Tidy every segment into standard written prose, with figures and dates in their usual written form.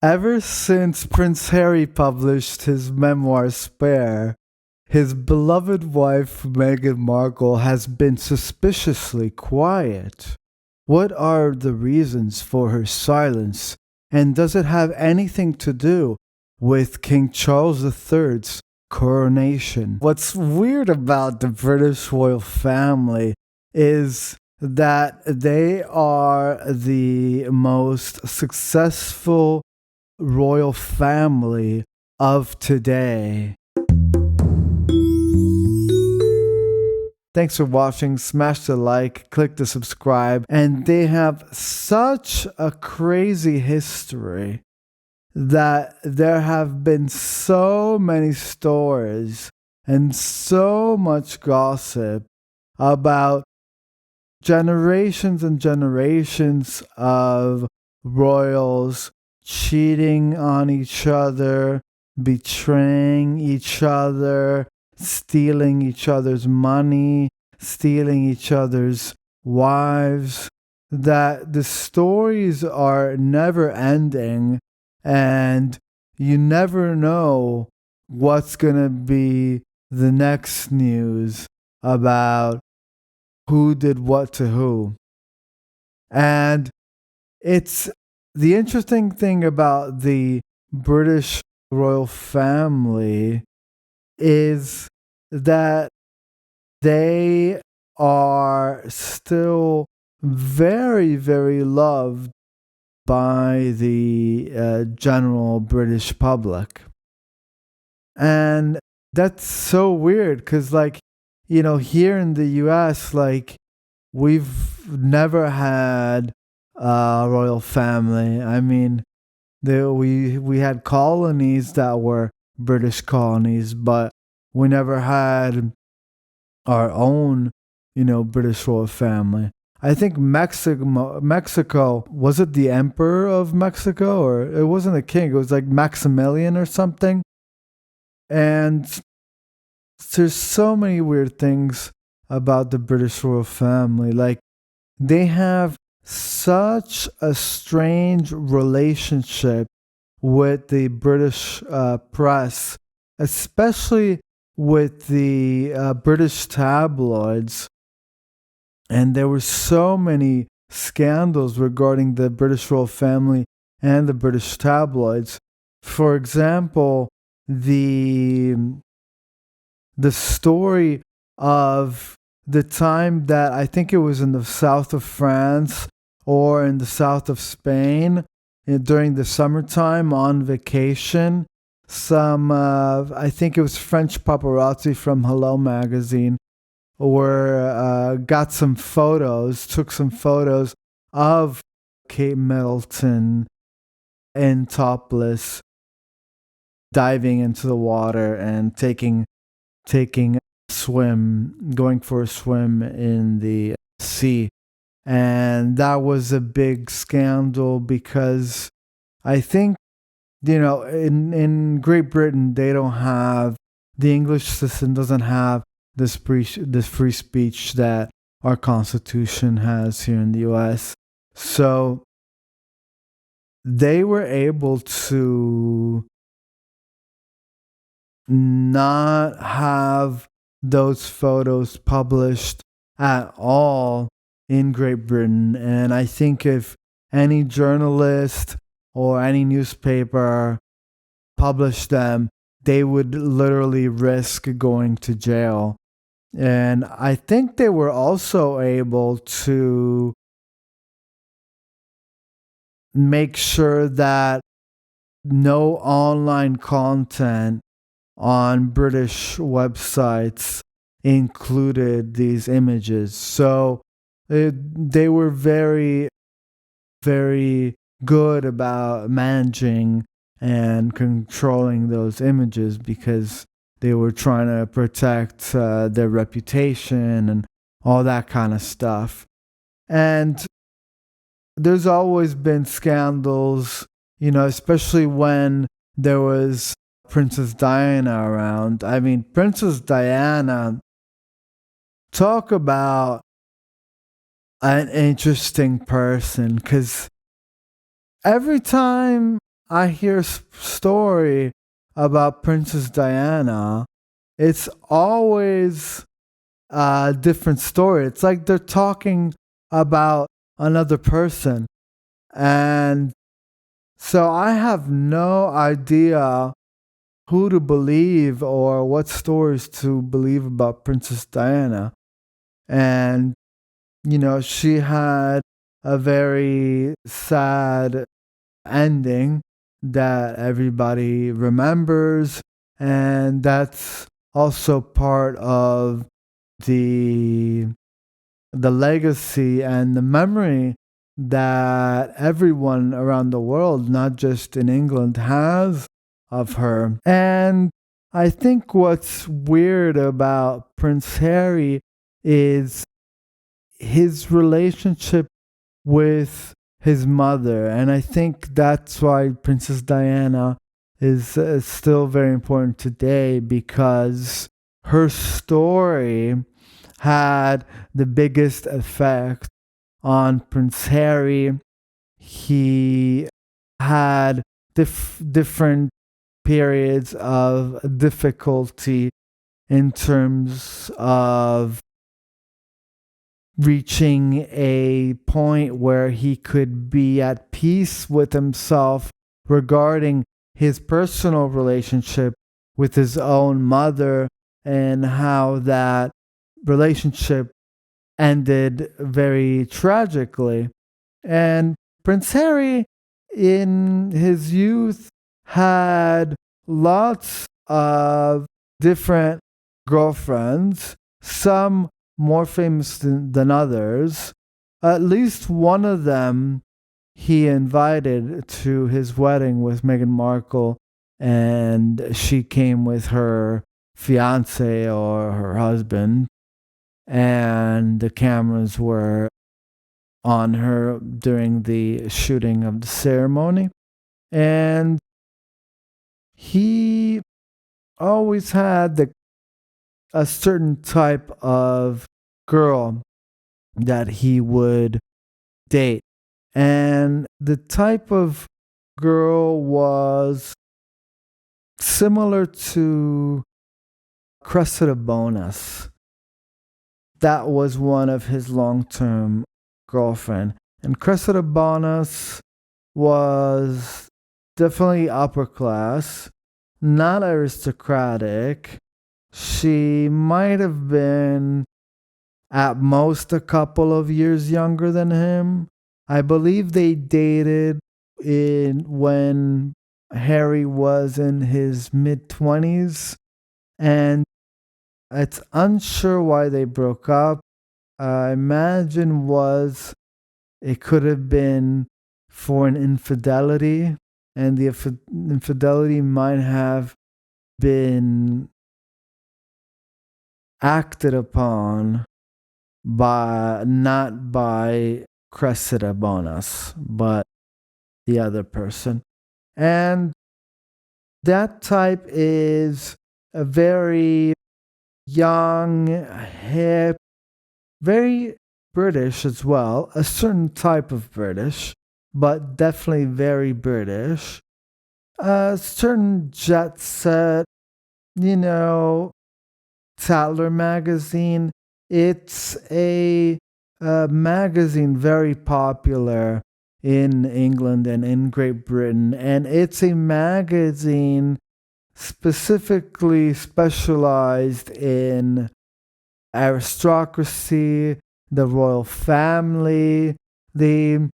Ever since Prince Harry published his memoir Spare, his beloved wife Meghan Markle has been suspiciously quiet. What are the reasons for her silence? And does it have anything to do with King Charles III's coronation? What's weird about the British royal family is that they are the most successful royal family of today. Thanks for watching. Smash the like, click the subscribe, and they have such a crazy history that there have been so many stories and so much gossip about generations and generations of royals cheating on each other, betraying each other, stealing each other's money, stealing each other's wives, that the stories are never ending and you never know what's going to be the next news about who did what to who. And it's the interesting thing about the British royal family is that they are still very, very loved by the general British public. And that's so weird because, here in the US, we've never had a royal family. I mean, we had colonies that were British colonies, but we never had our own, British royal family. I think Mexico, was it the Emperor of Mexico? Or it wasn't a king, it was like Maximilian or something. And there's so many weird things about the British royal family. Like, they have such a strange relationship with the British press, especially with the British tabloids. And there were so many scandals regarding the British royal family and the British tabloids. For example, the story of the time that I think it was in the south of France or in the south of Spain during the summertime on vacation. I think it was French paparazzi from Hello magazine took some photos of Kate Middleton in topless, diving into the water and taking going for a swim in the sea. And that was a big scandal because I think, in Great Britain, the English system doesn't have this free speech that our Constitution has here in the US. So they were able to not have those photos published at all in Great Britain. And I think if any journalist or any newspaper published them, they would literally risk going to jail. And I think they were also able to make sure that no online content on British websites included these images. So they were very, very good about managing and controlling those images because they were trying to protect their reputation and all that kind of stuff. And there's always been scandals, especially when there was Princess Diana around. I mean, Princess Diana, talk about an interesting person, because every time I hear story about Princess Diana, it's always a different story. It's like they're talking about another person. And so I have no idea who to believe or what stories to believe about Princess Diana. And, she had a very sad ending that everybody remembers. And that's also part of the the legacy and the memory that everyone around the world, not just in England, has of her. And I think what's weird about Prince Harry is his relationship with his mother. And I think that's why Princess Diana is still very important today, because her story had the biggest effect on Prince Harry. He had different periods of difficulty in terms of reaching a point where he could be at peace with himself regarding his personal relationship with his own mother, and how that relationship ended very tragically. And Prince Harry, in his youth, had lots of different girlfriends, some more famous than others. At least one of them he invited to his wedding with Meghan Markle, and she came with her fiance or her husband, and the cameras were on her during the shooting of the ceremony. And he always had a certain type of girl that he would date. And the type of girl was similar to Cressida Bonas. That was one of his long-term girlfriend. And Cressida Bonas was definitely upper class, not aristocratic. She might have been at most a couple of years younger than him. I believe they dated in when Harry was in his mid-20s, and it's unsure why they broke up. I imagine it could have been for an infidelity, and the infidelity might have been acted upon by not by Cressida Bonas, but the other person. And that type is a very young, hip, very British as well, a certain type of British, but definitely very British. A certain jet set, you know, Tatler magazine. It's a magazine very popular in England and in Great Britain, and it's a magazine specifically specialized in aristocracy, the royal family, the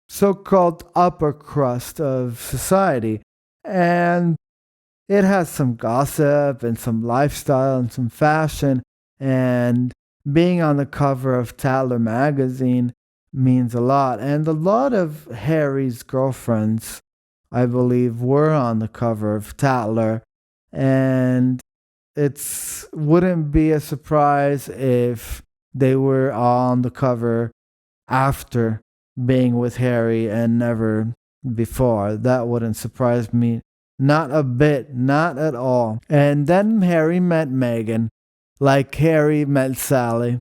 so called upper crust of society. And it has some gossip and some lifestyle and some fashion. And being on the cover of Tatler magazine means a lot. And a lot of Harry's girlfriends, I believe, were on the cover of Tatler. And it wouldn't be a surprise if they were on the cover after being with Harry and never before. That wouldn't surprise me. Not a bit, not at all. And then Harry met Meghan, like Harry met Sally.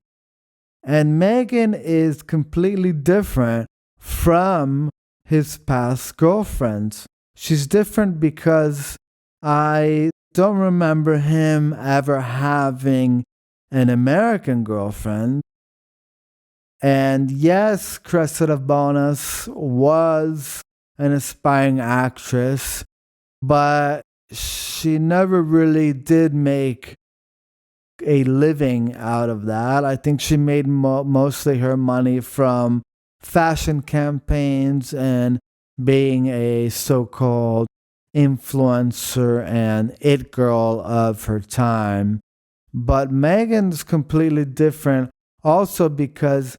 And Meghan is completely different from his past girlfriends. She's different because I don't remember him ever having an American girlfriend. And yes, Cressida Bonas was an aspiring actress, but she never really did make a living out of that. I think she made mostly her money from fashion campaigns and being a so called influencer and it girl of her time. But Meghan's completely different also because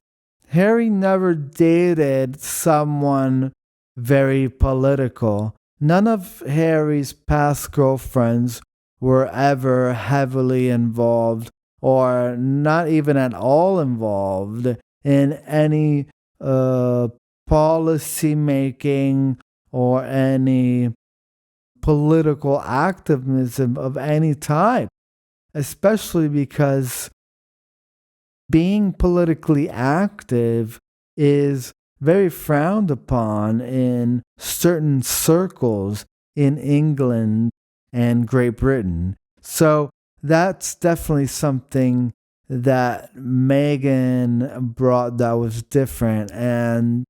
Harry never dated someone very political. None of Harry's past girlfriends were ever heavily involved or not even at all involved in any uh, policy making or any political activism of any type, especially because being politically active is very frowned upon in certain circles in England and Great Britain. So that's definitely something that Meghan brought that was different and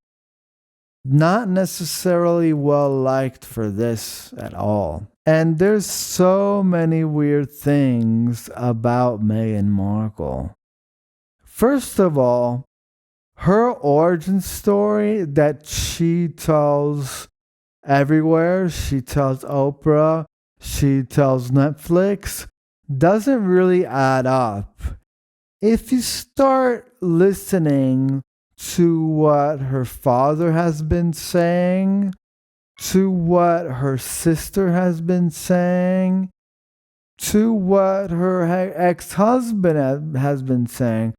not necessarily well liked for this at all. And there's so many weird things about Meghan Markle. First of all, her origin story that she tells everywhere, she tells Oprah, she tells Netflix, doesn't really add up. If you start listening to what her father has been saying, to what her sister has been saying, to what her ex husband has been saying,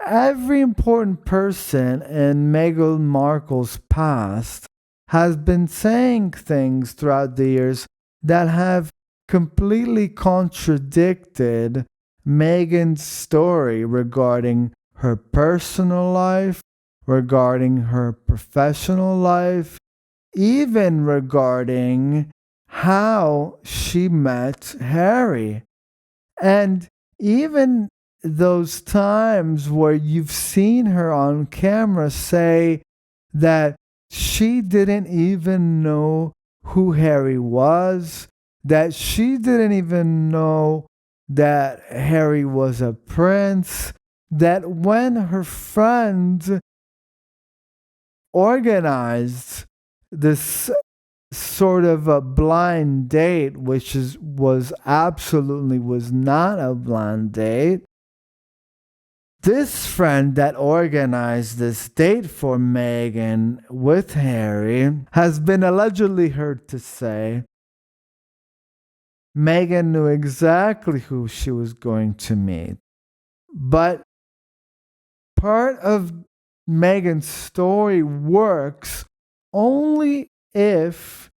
every important person in Meghan Markle's past has been saying things throughout the years that have completely contradicted Meghan's story regarding her personal life, regarding her professional life, even regarding how she met Harry. And even those times where you've seen her on camera say that she didn't even know who Harry was, that she didn't even know that Harry was a prince, that when her friends organized this sort of a blind date, which was absolutely was not a blind date. This friend that organized this date for Meghan with Harry has been allegedly heard to say Meghan knew exactly who she was going to meet. But part of Meghan's story works only if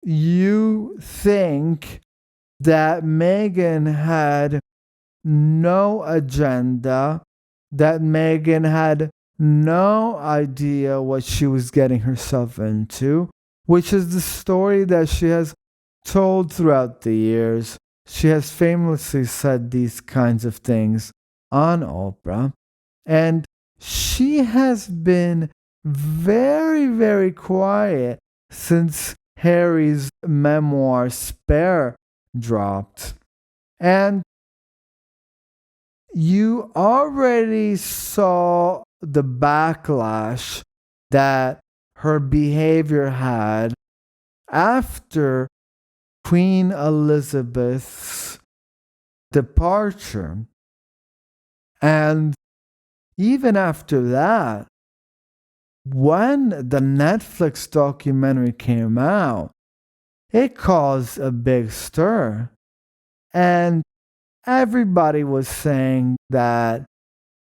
you think that Meghan had no agenda, that Meghan had no idea what she was getting herself into, which is the story that she has told throughout the years. She has famously said these kinds of things on Oprah, and she has been very, very quiet since Harry's memoir Spare dropped. And you already saw the backlash that her behavior had after Queen Elizabeth's departure. And even after that, when the Netflix documentary came out, it caused a big stir. And everybody was saying that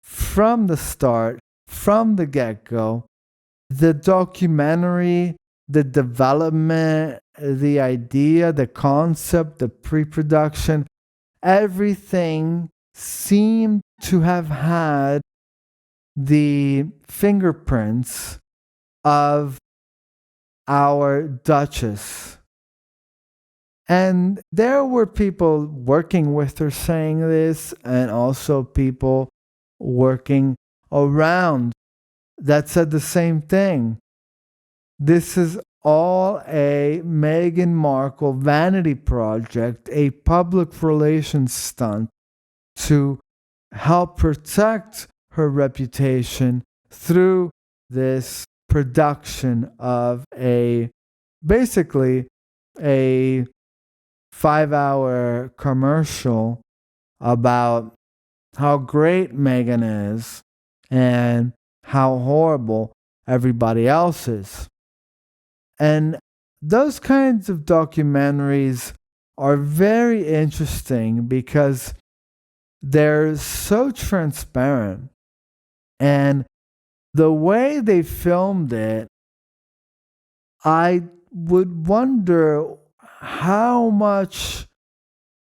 from the start, from the get go, the documentary, the development, the idea, the concept, the pre production, everything seemed to have had the fingerprints of our Duchess. And there were people working with her saying this, and also people working around that said the same thing. This is all a Meghan Markle vanity project, a public relations stunt to help protect her reputation through this production of basically a 5-hour commercial about how great Meghan is and how horrible everybody else is. And those kinds of documentaries are very interesting because they're so transparent. And the way they filmed it, I would wonder how much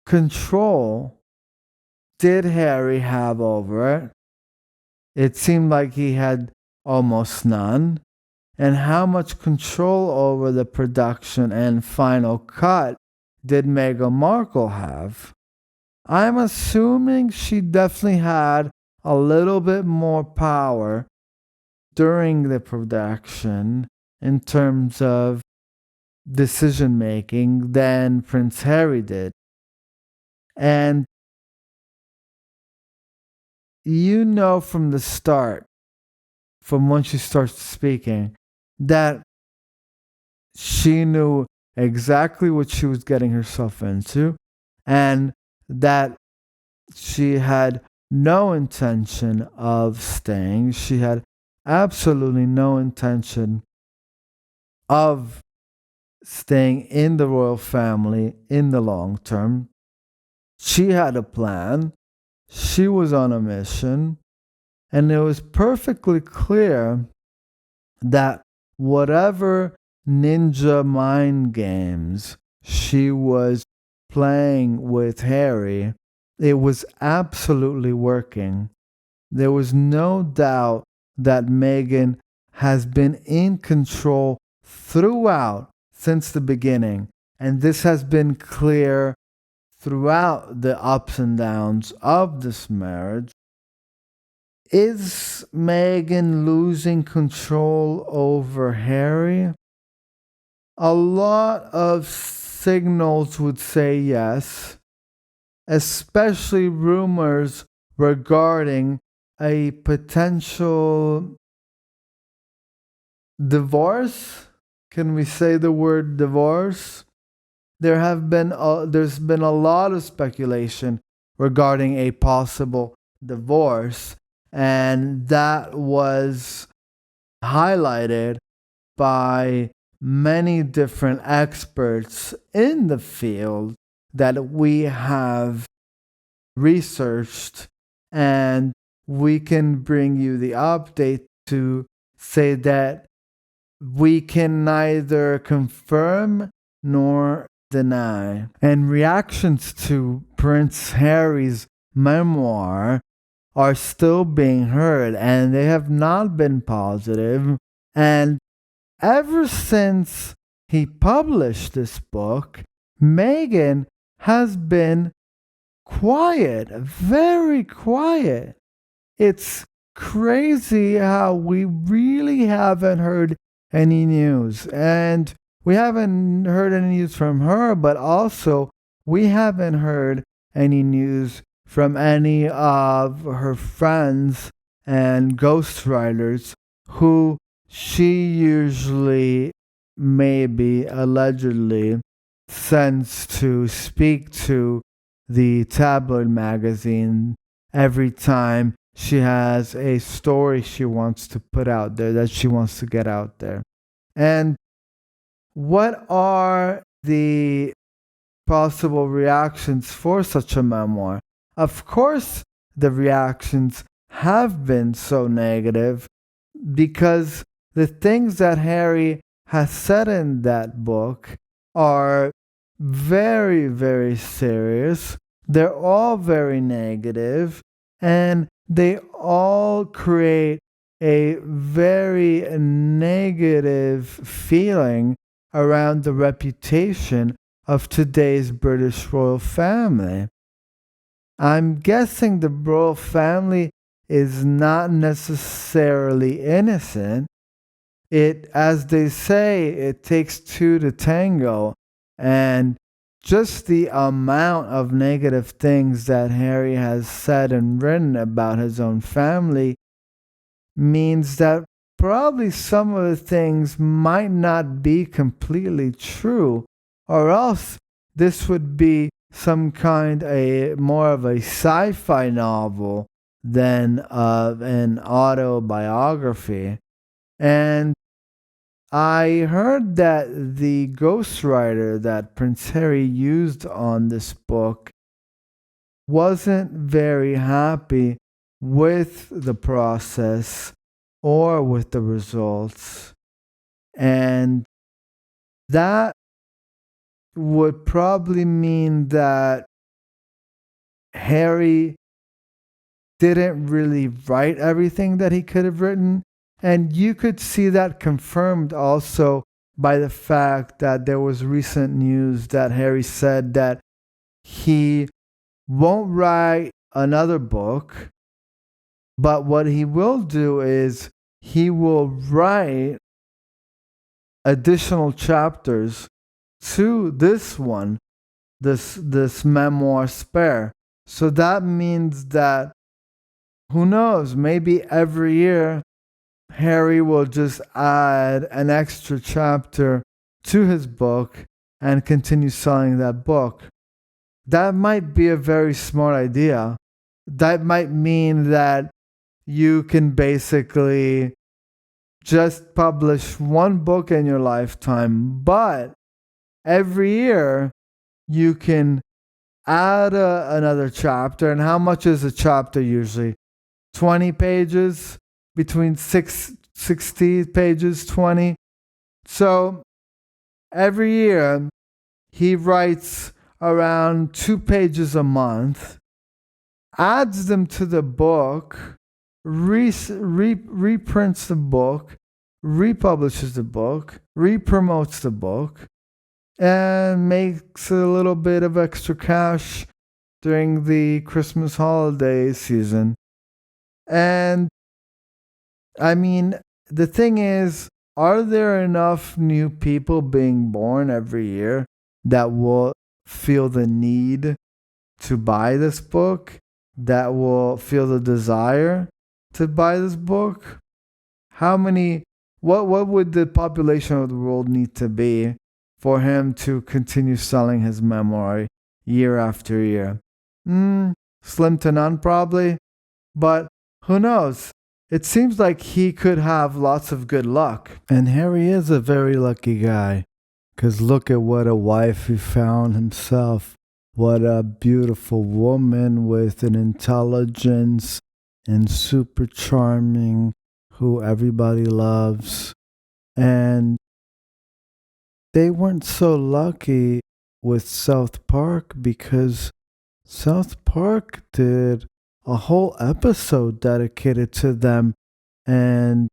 control did Harry have over it. It seemed like he had almost none. And how much control over the production and final cut did Meghan Markle have? I'm assuming she definitely had a little bit more power during the production in terms of decision making than Prince Harry did. And you know from the start, from when she starts speaking, that she knew exactly what she was getting herself into, and that she had no intention of staying. She had absolutely no intention of staying in the royal family in the long term. She had a plan. She was on a mission. And it was perfectly clear that whatever ninja mind games she was playing with Harry, it was absolutely working. There was no doubt that Meghan has been in control throughout since the beginning. And this has been clear throughout the ups and downs of this marriage. Is Meghan losing control over Harry? A lot of signals would say yes, especially rumors regarding a potential divorce. Can we say the word divorce? There's been a lot of speculation regarding a possible divorce, and that was highlighted by many different experts in the field that we have researched, and we can bring you the update to say that we can neither confirm nor deny. And reactions to Prince Harry's memoir are still being heard, and they have not been positive. And ever since he published this book, Meghan has been quiet, very quiet. It's crazy how we really haven't heard any news. And we haven't heard any news from her, but also we haven't heard any news from any of her friends and ghostwriters who she usually, maybe allegedly, sends to speak to the tabloid magazine every time she has a story she wants to put out there, that she wants to get out there. And what are the possible reactions for such a memoir? Of course, the reactions have been so negative because the things that Harry has said in that book are very, very serious. They're all very negative, and they all create a very negative feeling around the reputation of today's British royal family. I'm guessing the royal family is not necessarily innocent. As they say, it takes two to tango. And just the amount of negative things that Harry has said and written about his own family means that probably some of the things might not be completely true, or else this would be some kind a more of a sci-fi novel than an autobiography. And I heard that the ghostwriter that Prince Harry used on this book wasn't very happy with the process or with the results. And that would probably mean that Harry didn't really write everything that he could have written. And you could see that confirmed also by the fact that there was recent news that Harry said that he won't write another book, but what he will do is he will write additional chapters to this one, this memoir spare. So that means that, who knows, maybe every year Harry will just add an extra chapter to his book and continue selling that book. That might be a very smart idea. That might mean that you can basically just publish one book in your lifetime, but every year you can add another chapter. And how much is a chapter usually? 20 pages? Between 60 pages, 20. So every year he writes around 2 pages a month, adds them to the book, reprints the book, republishes the book, repromotes the book, and makes a little bit of extra cash during the Christmas holiday season. And I mean, the thing is, are there enough new people being born every year that will feel the need to buy this book, that will feel the desire to buy this book? What would the population of the world need to be for him to continue selling his memoir year after year? Slim to none probably, but who knows? It seems like he could have lots of good luck. And Harry is a very lucky guy. Because look at what a wife he found himself. What a beautiful woman with an intelligence and super charming who everybody loves. And they weren't so lucky with South Park because South Park did a whole episode dedicated to them, and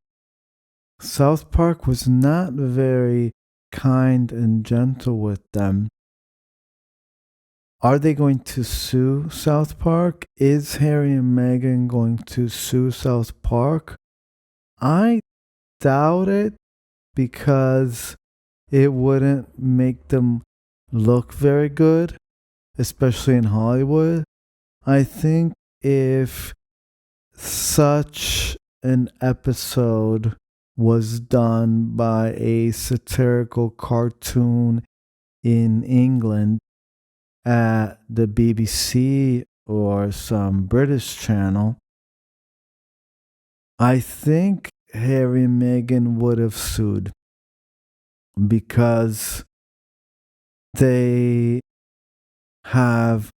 South Park was not very kind and gentle with them. Are they going to sue South Park? Is Harry and Meghan going to sue South Park? I doubt it, because it wouldn't make them look very good, especially in Hollywood. I think if such an episode was done by a satirical cartoon in England at the BBC or some British channel, I think Harry and Meghan would have sued, because they have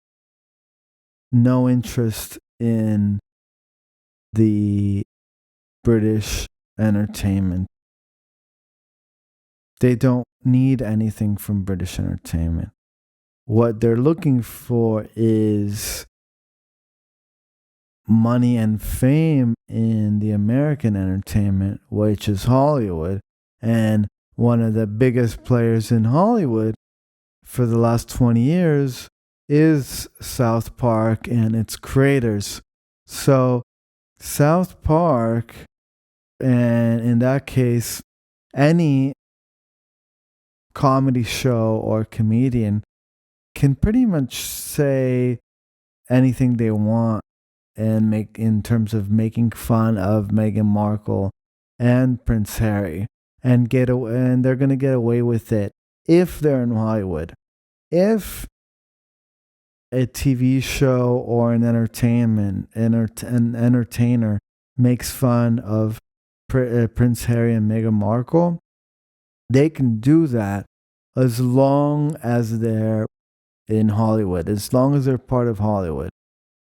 no interest in the British entertainment. They don't need anything from British entertainment. What they're looking for is money and fame in the American entertainment, which is Hollywood. And one of the biggest players in Hollywood for the last 20 years is South Park and its creators. So, South Park, and in that case, any comedy show or comedian can pretty much say anything they want and make in terms of making fun of Meghan Markle and Prince Harry and they're gonna get away with it if they're in Hollywood. If a TV show or an entertainer makes fun of Prince Harry and Meghan Markle, they can do that as long as they're in Hollywood, as long as they're part of Hollywood.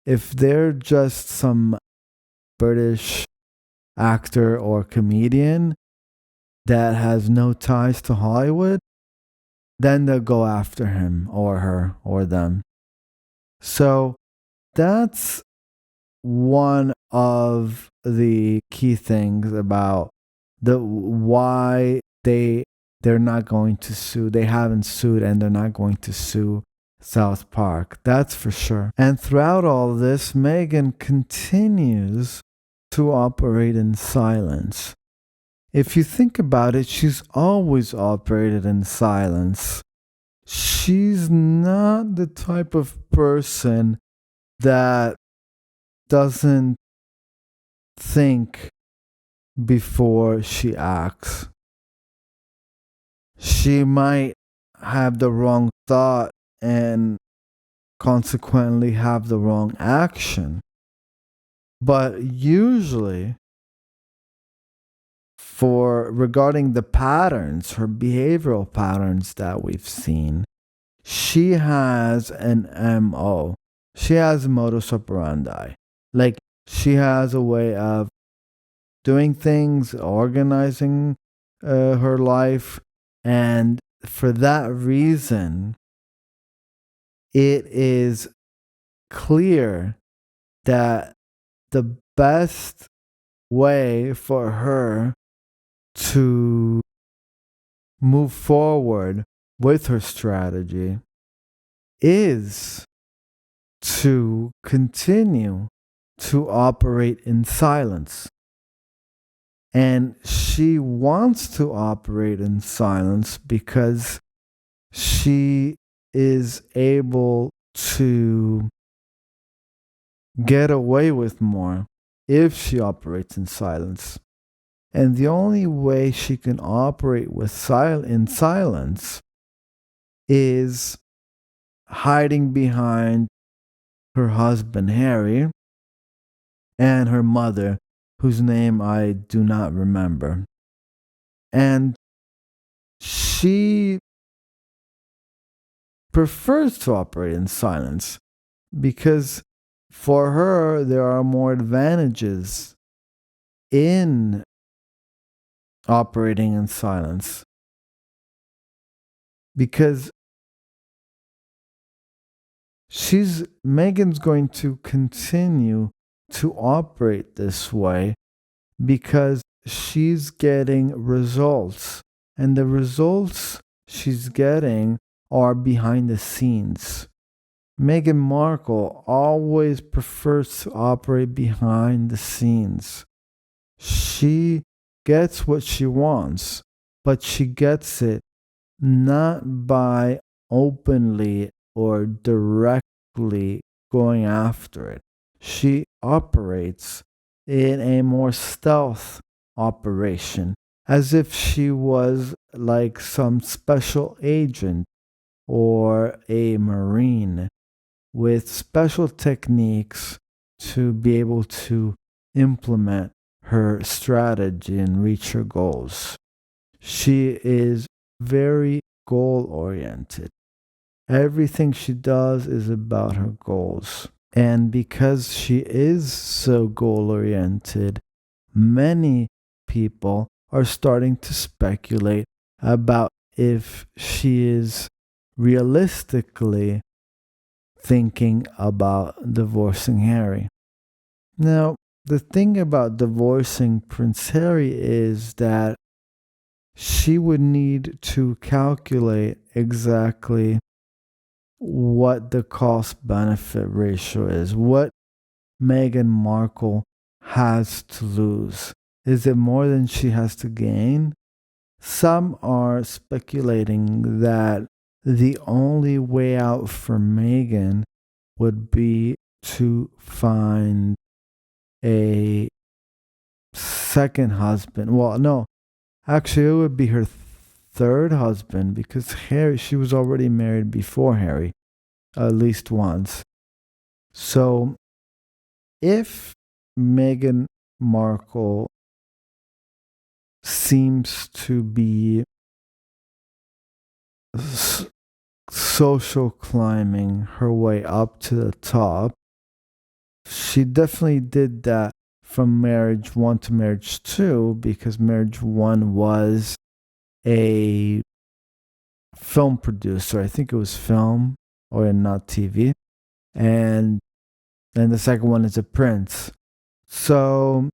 If they're just some British actor or comedian that has no ties to Hollywood, then they'll go after him or her or them. So that's one of the key things about the why they're not going to sue. They haven't sued and they're not going to sue South Park. That's for sure. And throughout all this, Meghan continues to operate in silence. If you think about it, she's always operated in silence. She's not the type of person that doesn't think before she acts. She might have the wrong thought and consequently have the wrong action. But usually, regarding the patterns, her behavioral patterns that we've seen, she has an MO. She has a modus operandi. Like, she has a way of doing things, organizing her life, and for that reason, it is clear that the best way for her to move forward with her strategy is to continue to operate in silence. And she wants to operate in silence because she is able to get away with more if she operates in silence. And the only way she can operate in silence is hiding behind her husband Harry and her mother, whose name I do not remember. And she prefers to operate in silence because for her there are more advantages in operating in silence. Because Meghan's going to continue to operate this way because she's getting results. And the results she's getting are behind the scenes. Meghan Markle always prefers to operate behind the scenes. She gets what she wants, but she gets it not by openly or directly going after it. She operates in a more stealth operation, as if she was like some special agent or a Marine with special techniques to be able to implement her strategy and reach her goals. She is very goal oriented. Everything she does is about her goals. And because she is so goal oriented, many people are starting to speculate about if she is realistically thinking about divorcing Harry. Now, the thing about divorcing Prince Harry is that she would need to calculate exactly what the cost benefit ratio is, what Meghan Markle has to lose. Is it more than she has to gain? Some are speculating that the only way out for Meghan would be to find a second husband. Well, no, actually, it would be her third husband because she was already married before Harry, at least once. So if Meghan Markle seems to be social climbing her way up to the top, she definitely did that from marriage 1 to marriage 2 because marriage 1 was a film producer. I think it was film or not TV. And then the second one is a prince. So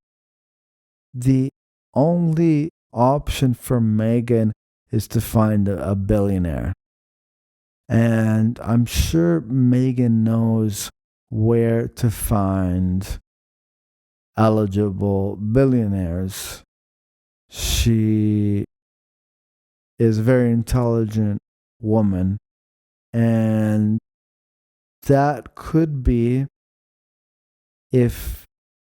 the only option for Meghan is to find a billionaire. And I'm sure Meghan knows where to find eligible billionaires. She is a very intelligent woman, and that could be, if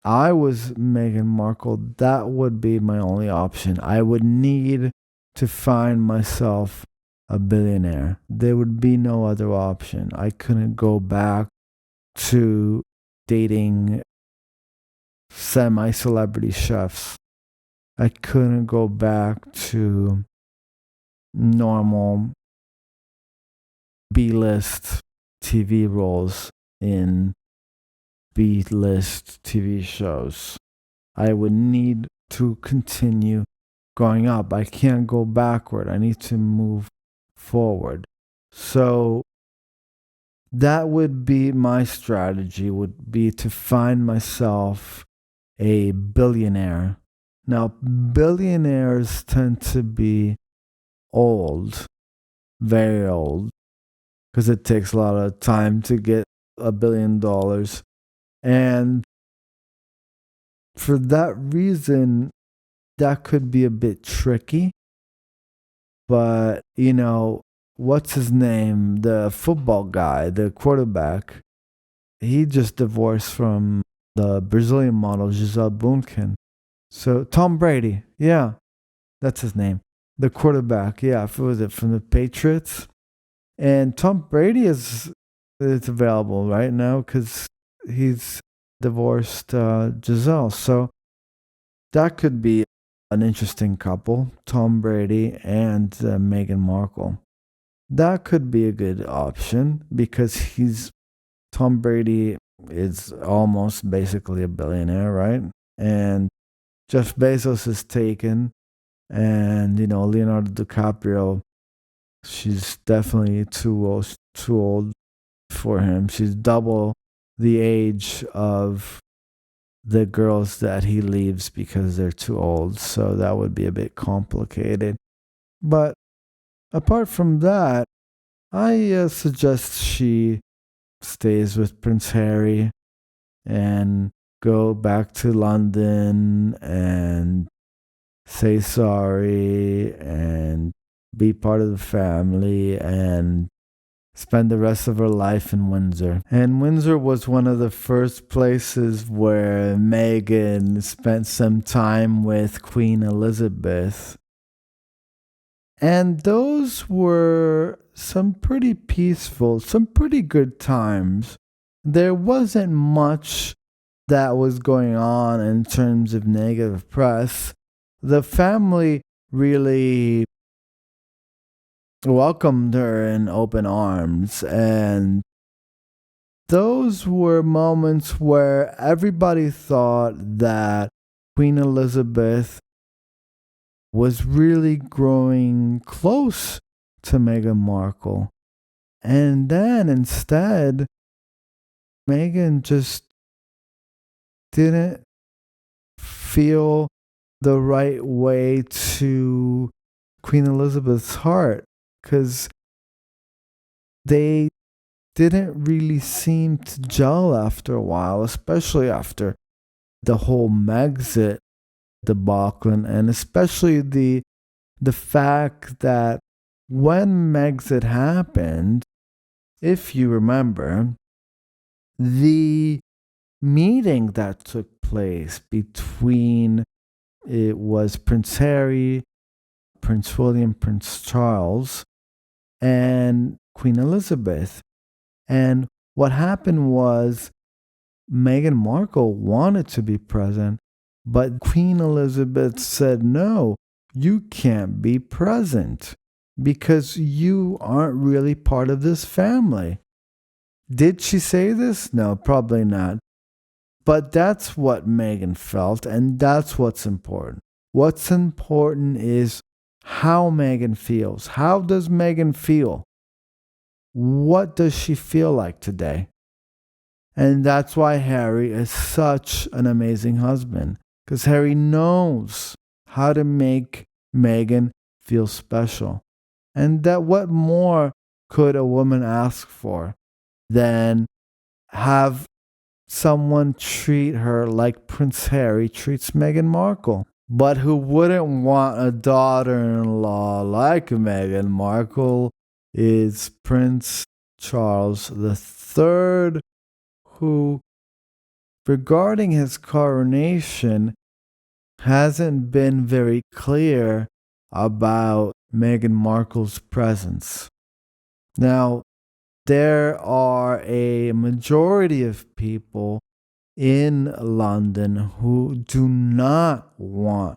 I was Meghan Markle, that would be my only option. I would need to find myself a billionaire. There would be no other option. I couldn't go back to dating semi-celebrity chefs. I couldn't go back to normal B-list TV roles in B-list TV shows. I would need to continue going up. I can't go backward. I need to move forward. So that would be my strategy, would be to find myself a billionaire. Now, billionaires tend to be old, very old, because it takes a lot of time to get $1 billion. And for that reason, that could be a bit tricky. But, what's his name? The football guy, the quarterback, he just divorced from the Brazilian model, Gisele Bündchen. So, Tom Brady, yeah, that's his name. The quarterback, yeah, was it from the Patriots? And Tom Brady is available right now because he's divorced Giselle. So that could be an interesting couple, Tom Brady and Meghan Markle. That could be a good option because Tom Brady is almost basically a billionaire, right? And Jeff Bezos is taken, and Leonardo DiCaprio, she's definitely too old for him. She's double the age of the girls that he leaves because they're too old. So that would be a bit complicated. But apart from that, I suggest she stays with Prince Harry and go back to London and say sorry and be part of the family and spend the rest of her life in Windsor. And Windsor was one of the first places where Meghan spent some time with Queen Elizabeth. And those were some pretty peaceful, some pretty good times. There wasn't much that was going on in terms of negative press. The family really welcomed her in open arms, and those were moments where everybody thought that Queen Elizabeth was really growing close to Meghan Markle. And then instead, Meghan just didn't feel the right way to Queen Elizabeth's heart, because they didn't really seem to gel after a while, especially after the whole Megxit debacle, and especially the fact that when Megxit happened, if you remember, the meeting that took place between it was Prince Harry, Prince William, Prince Charles, and Queen Elizabeth. And what happened was Meghan Markle wanted to be present, but Queen Elizabeth said, no, you can't be present because you aren't really part of this family. Did she say this? No, probably not. But that's what Meghan felt, and that's what's important. What's important is how Meghan feels. How does Meghan feel? What does she feel like today? And that's why Harry is such an amazing husband, because Harry knows how to make Meghan feel special. And that what more could a woman ask for than have someone treat her like Prince Harry treats Meghan Markle? But who wouldn't want a daughter-in-law like Meghan Markle is Prince Charles III, who, regarding his coronation, hasn't been very clear about Meghan Markle's presence. Now, there are a majority of people in London who do not want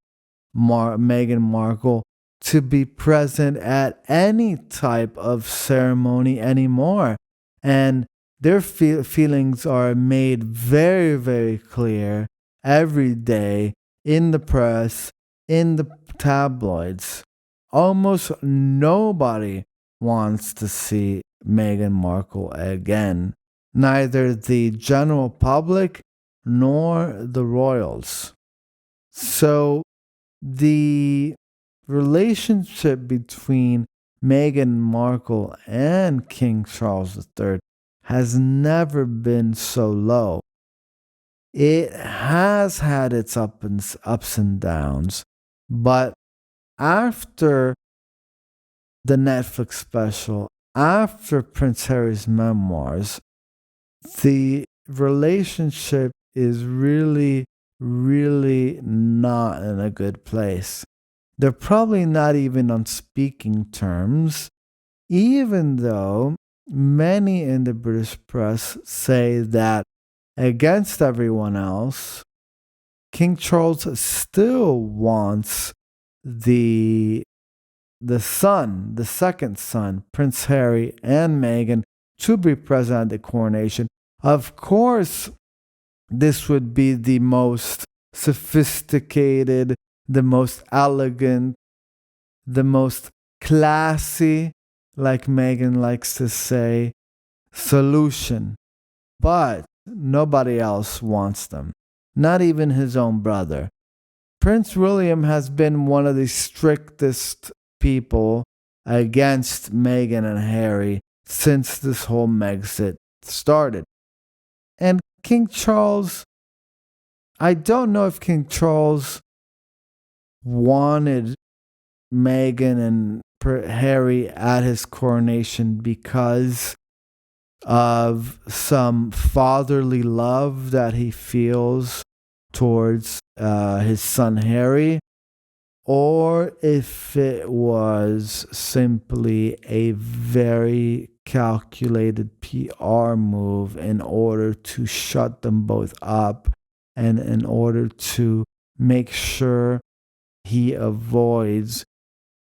Meghan Markle to be present at any type of ceremony anymore. And their feelings are made very, very clear every day in the press, in the tabloids. Almost nobody wants to see Meghan Markle again. Neither the general public nor the royals. So the relationship between Meghan Markle and King Charles III has never been so low. It has had its ups and downs, but after the Netflix special, after Prince Harry's memoirs, the relationship is really, really not in a good place. They're probably not even on speaking terms, even though many in the British press say that against everyone else, King Charles still wants the second son, Prince Harry and Meghan, to be present at the coronation. Of course, this would be the most sophisticated, the most elegant, the most classy, like Meghan likes to say, solution. But nobody else wants them, not even his own brother. Prince William has been one of the strictest people against Meghan and Harry since this whole Megxit started. And King Charles, I don't know if King Charles wanted Meghan and Harry at his coronation because of some fatherly love that he feels towards his son Harry, or if it was simply a very calculated PR move in order to shut them both up and in order to make sure he avoids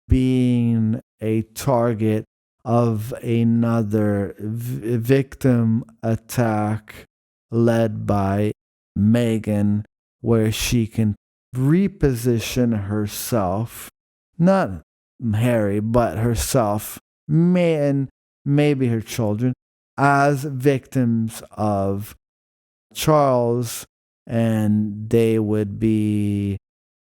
being a target of another victim attack led by Meghan, where she can reposition herself, not Harry, but herself, and maybe her children, as victims of Charles, and they would be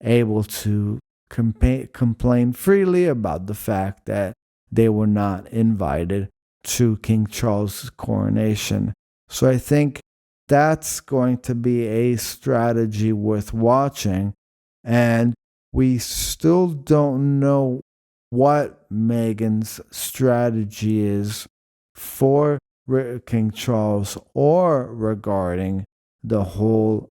able to complain freely about the fact that they were not invited to King Charles' coronation. So I think that's going to be a strategy worth watching. And we still don't know what Meghan's strategy is for King Charles or regarding the whole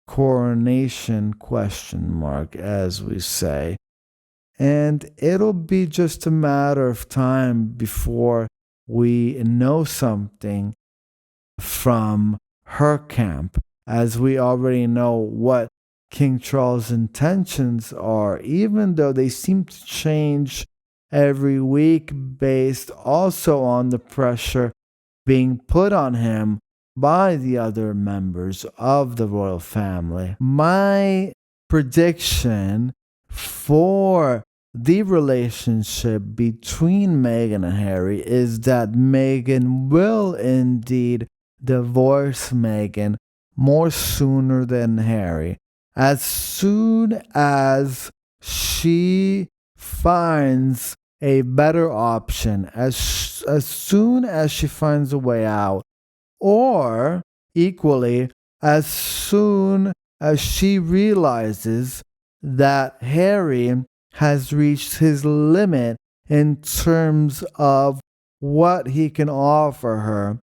coronation question mark, as we say. And it'll be just a matter of time before we know something from her camp, as we already know what King Charles' intentions are, even though they seem to change every week based also on the pressure being put on him by the other members of the royal family. My prediction for the relationship between Meghan and Harry is that Meghan will indeed divorce Meghan more sooner than Harry. As soon as she finds a better option, as soon as she finds a way out, or equally, as soon as she realizes that Harry has reached his limit in terms of what he can offer her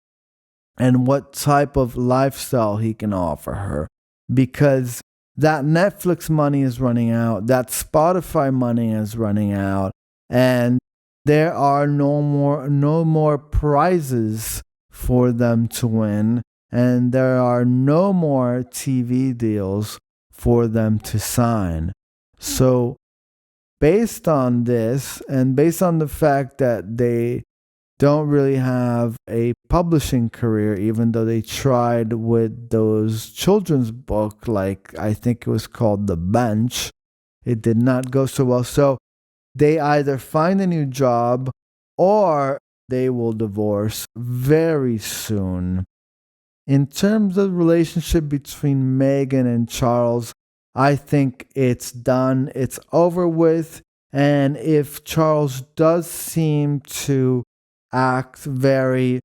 and what type of lifestyle he can offer her. Because that Netflix money is running out, that Spotify money is running out, and there are no more prizes for them to win, and there are no more TV deals for them to sign. So based on this, and based on the fact that they don't really have a publishing career, even though they tried with those children's book, like I think it was called The Bench, it did not go so well. So they either find a new job or they will divorce very soon. In terms of the relationship between Meghan and Charles, I think it's done, it's over with. And if Charles does seem to act very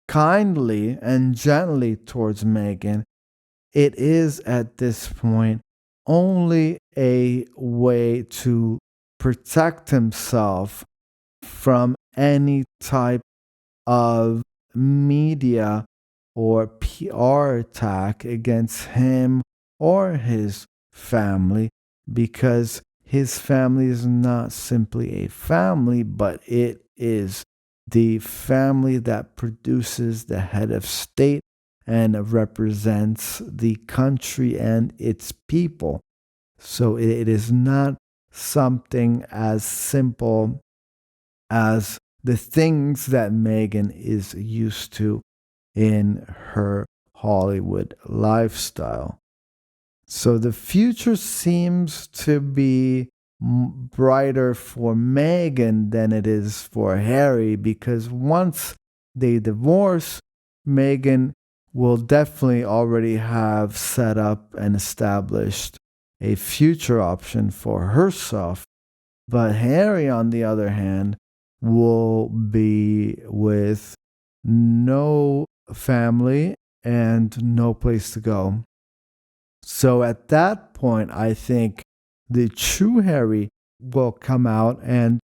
kindly and gently towards Meghan, it is at this point only a way to protect himself from any type of media or PR attack against him or his family, because his family is not simply a family, but it is the family that produces the head of state and represents the country and its people. So it is not something as simple as the things that Meghan is used to in her Hollywood lifestyle. So the future seems to be brighter for Meghan than it is for Harry, because once they divorce, Meghan will definitely already have set up and established a future option for herself. But Harry, on the other hand, will be with no family and no place to go. So at that point, I think the true Harry will come out, and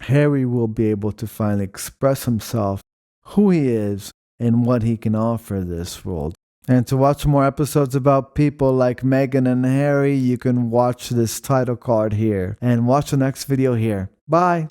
Harry will be able to finally express himself, who he is, and what he can offer this world. And to watch more episodes about people like Meghan and Harry, you can watch this title card here and watch the next video here. Bye!